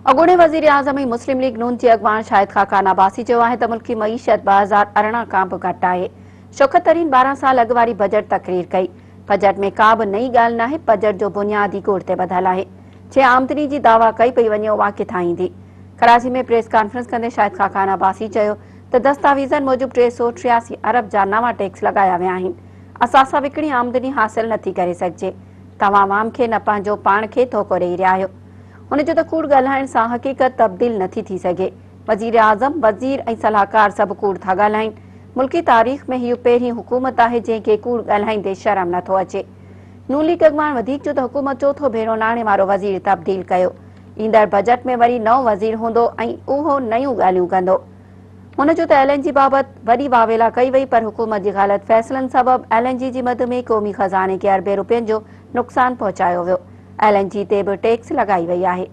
अॻूणे वज़ीर आज़म मुस्लिम लीग नून जे अॻवान शाहिद खाकान अब्बासी चयो आहे त मुल्की मईशत 2018 खां बि घटि आहे। शौकत तरीन 12 साल अॻु वारी बजट तक़रीर कई। बजट में का बि नई ॻाल्हि नाहे। बजट जो बुनियादी गुर ते ॿधल आहे। जे आमदनी जी दावा कई पई वञे उहा किथां ईंदी। कराची में प्रेस कॉन्फ्रेंस कंदे शाहिद खाकान अब्बासी चयो त दस्तावेज़नि मूजिबि 383 अरब जा नवां टैक्स लॻाया विया आहिनि। असां विकिणी आमदनी हासिल नथी करे सघिजे। तव्हां आवाम खे न पंहिंजो पाण खे धोखो ॾेई रहिया आहियो। हुन जो त कूड़ ॻाल्हाइण सां हक़ीक़त तब्दील नथी थी सघे। वज़ीर आज़म, वज़ीर ऐं सलाहकार सभु कूड़ था ॻाल्हाइनि। मुल्की तारीख़ में हीअ पहिरीं हुकूमत आहे जंहिंखे कूड़ ॻाल्हाईंदे शर्म नथो अचे। नून लीग अॻवान वधीक जो त हुकूमत चोथों भेरो नाणे वारो वज़ीर तब्दील कयो। ईंदड़ बजट में वरी नओं वज़ीर हूंदो ऐं उहो नयूं ॻाल्हियूं कंदो। हुन जो त LNG बाबति वॾी वावेला कई वई, पर हुकूमत जे ग़लति फ़ैसिलनि सबबि LNG जी मद में क़ौमी ख़ज़ाने खे अरबे रुपयनि जो नुक़सान पहुचायो वियो। LNG ते बि टैक्स लॻाई वई आहे।